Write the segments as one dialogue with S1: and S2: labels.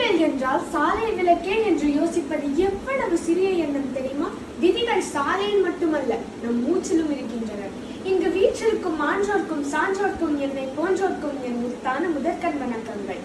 S1: விதிகள் என்றால் சாலை விளக்கே என்று யோசிப்பது எவ்வளவு சிறிய எண்ணம் தெரியுமா? விதிகள் சாலையில் மட்டுமல்ல, நம் மூச்சிலும் இருக்கின்றன. இங்கு வீற்றிருக்கும் மான்றோர்க்கும் சான்றோர்க்கும் என்னை போன்றோர்க்கும் என் முத்தான முதற்கண் வணக்கங்கள்.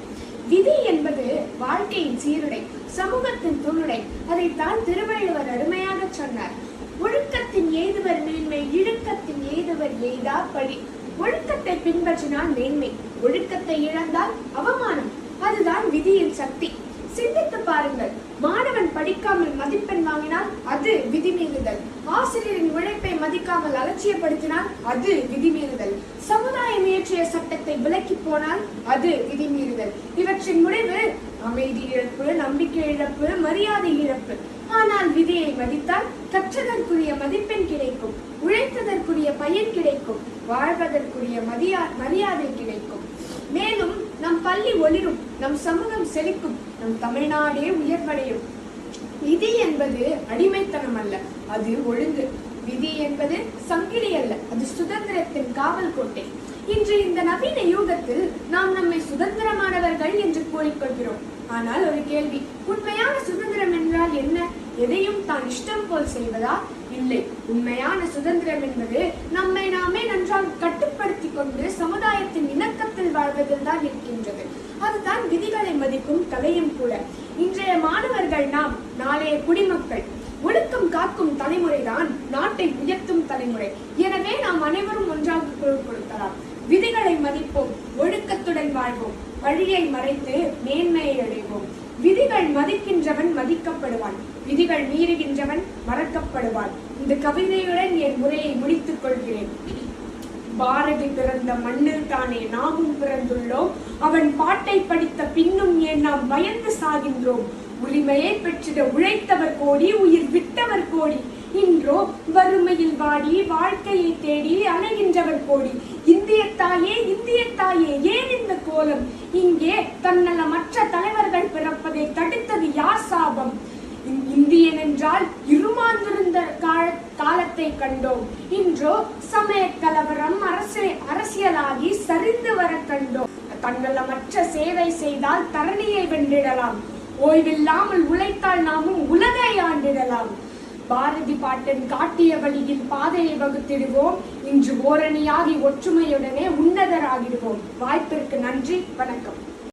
S1: விதி என்பது வாழ்க்கையின் சீருடை, சமூகத்தின் தூணுடை. அதைத்தான் திருவள்ளுவர் அருமையாக சொன்னார். ஒழுக்கத்தின் எய்துவர் மேன்மை, இழுக்கத்தின் எய்துவர் எய்தா பழி. ஒழுக்கத்தை பின்பற்றினால் மேன்மை, ஒழுக்கத்தை இழந்தால் அவமானம். அதுதான் விதியின் சக்தி. சிந்தித்து பாருங்கள். மாணவன் படிக்காமல் மதிப்பெண் வாங்கினால் அது விதிமீறுதல். ஆசிரியரின் உழைப்பை மதிக்காமல் அலட்சியப்படுத்தினால் அது விதிமீறுதல். சமுதாயம் இயற்றிய சட்டத்தை விலக்கி போனால் அது விதிமீறுதல். இவற்றின் முடிவு அமைதி இழப்பு, நம்பிக்கை இழப்பு, மரியாதை இழப்பு. ஆனால் விதியை மதித்தால் கற்றதற்குரிய மதிப்பெண் கிடைக்கும், உழைத்ததற்குரிய பயன் கிடைக்கும், வாழ்வதற்குரிய மரியாதை கிடைக்கும். மேலும் நம் பள்ளி ஒளிரும், நம் சமூகம் செழிக்கும், நம் தமிழ்நாடே உயர்வடையும். விதி என்பது அடிமைத்தனம் அல்ல, அது ஒழுங்கு. விதி என்பது சங்கிலி அல்ல, அது சுதந்திரத்தின் காவல் கோட்டை. இன்று இந்த நவீன யுகத்தில் நாம் நம்மை சுதந்திரமானவர்கள் என்று கூறிக்கொள்கிறோம். ஆனால் ஒரு கேள்வி, உண்மையான சுதந்திரம் என்றால் என்ன? எதையும் தான் இஷ்டம் போல் செய்வதா? இல்லை. உண்மையான சுதந்திரம் என்பது நம்மை நாமே நன்றாக கட்டுப்படுத்தி கொண்டு சமுதாயத்தின் இணக்கத்தில் வாழ்வதில் தான் இருக்கின்றது. அதுதான் விதிகளை மதிக்கும் கலையும் கூட. இன்றைய மாணவர்கள் நாம், நாளைய குடிமக்கள். ஒழுக்கம் காக்கும் தலைமுறைதான் நாட்டை உயர்த்தும் தலைமுறை. எனவே நாம் அனைவரும் ஒன்றாக குரல் கொடுக்கலாம். விதிகளை மதிப்போம், ஒழுக்கத்துடன் வாழ்வோம், வழியை மறைத்து மேன்மையை அடைவோம். விதிகள் மதிக்கின்றவன் மதிக்கப்படுவான், விதிகள் மீறுகின்றவன் மறக்கப்படுவான். இந்த கவிதையுடன் என் உரையை முடித்துக் கொள்கிறேன். பாரதி பிறந்த மண்ணில் தானே நாமும் பிறந்துள்ளோம். அவன் பாட்டை படித்த பின்னும் ஏன் நாம் பயந்து சாகின்றோம்? உரிமையை பெற்றிட உழைத்தவர் கோடி, உயிர் விட்டவர் கோடி. இன்றோ வறுமையில் வாடி வாழ்க்கையை தேடி அலைகின்றவர் கோடி. இந்திய தாயே, இந்திய தாயே, ஏன் இந்த கோலம்? இங்கே தன்னலமற்ற தலைவர்கள் பிறப்பதை தடுத்தது யார் சாபம்? இந்தியன் என்றால் இருமாந்திருந்த காலத்தை கண்டோம். இன்றோ சமய கலவரம் அரசியலாகி சரிந்து வர கண்டோம். தன்னலமற்ற சேவை செய்தால் தரணியை வென்றிடலாம். ஓய்வில்லாமல் உழைத்தால் நாமும் உலகை ஆண்டிடலாம். பாரதி பாட்டன் காட்டிய வழியில் பாதையை வகுத்திடுவோம். இன்று ஓரணியாகி ஒற்றுமையுடனே உன்னதராகிடுவோம். வாய்ப்பிற்கு நன்றி, வணக்கம்.